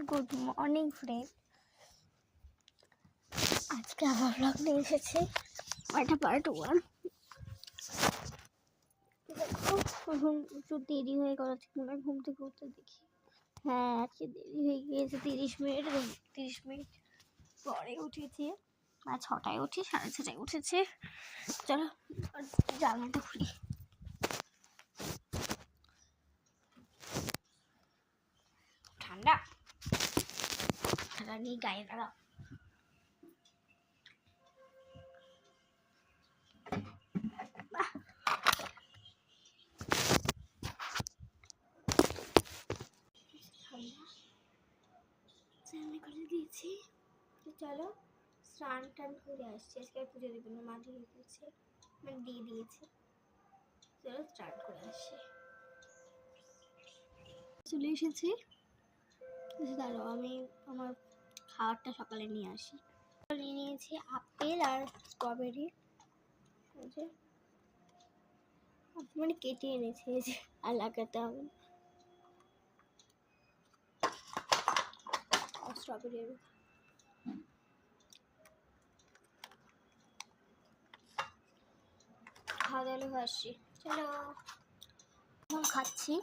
Good morning friend, আজকে আবার blog নিয়ে এসেছি। এটা পার্ট 1। দেখো এখন একটু দেরি হয়ে গেল, ঘুম থেকে উঠতে দেখি। হ্যাঁ, আজকে দেরি হয়ে গিয়েছে 30 মিনিট পরে উঠেছি। আর 6টায় উঠি, 6:30টায় উঠেছি। চলো জানলাটা খুলি। ঠান্ডা ঠান্ডা নিয়ে গায়ে দাঁড়াও। স্নান করে দিয়েছি, চলো স্নান টান করে আসছি। আজকে আর পুজো দেবো না, মা দিয়ে দিয়েছে, মানে দিয়ে দিয়েছে। চলো স্টার্ট করে আসছি। চলে এসেছি, দাঁড়াও আমি আমার খাবারটা সকালে নিয়ে আসি। নিয়ে নিয়েছি আপেল আর স্ট্রবেরি, মানে কেটে এনেছি আর লাগাতে হবে স্ট্রবেরি। খাওয়া দাওয়া আসছি, চলো এখন খাচ্ছি।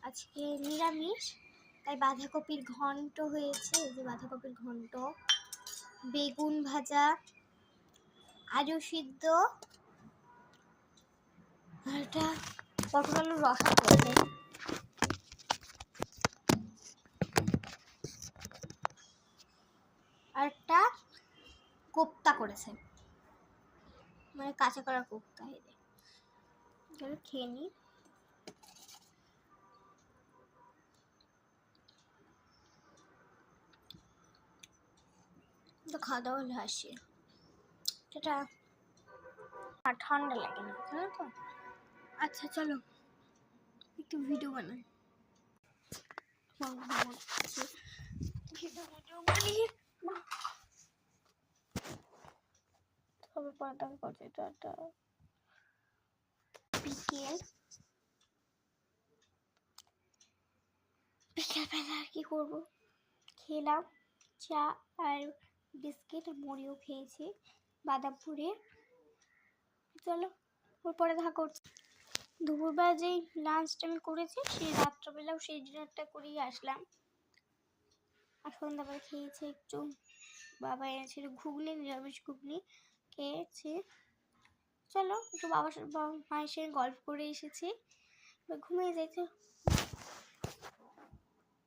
আজকে নিরামিষ, তাই বাঁধাকপির ঘন্ট হয়েছে। এই যে বাঁধাকপির ঘন্ট, বেগুন ভাজা, আলু সিদ্ধ, আর একটা পটল আলুর রসা করেছে, আর একটা কোপ্তা করেছে, মানে কাঁচা করা কোপ্তা। চলো খেয়ে নিই। তো খাওয়া দাওয়া হলে আসি, সেটা ঠান্ডা লাগে না, জানো তো। আচ্ছা চলো একটু ভিডিও বানাই। তবে পাটা করছে টাটা। বিকেলবেলা আর কি করবো, খেলাম চা আর বিস্কিট, মুড়িও খেয়েছি বাদামপুরে। চলো পরে দেখা করছি। দুপুরবেলা যেই লাঞ্চটা আমি করেছি, সেই রাত্রবেলাও সেই ডিনারটা করেই আসলাম। আর সন্ধ্যাবেলা খেয়েছি একটু, বাবা এনেছিল ঘুগনি, নিরামিষ ঘুগনি খেয়েছি। চলো একটু মায়ের সঙ্গে গল্প করে এসেছি, ঘুমিয়ে যেতে।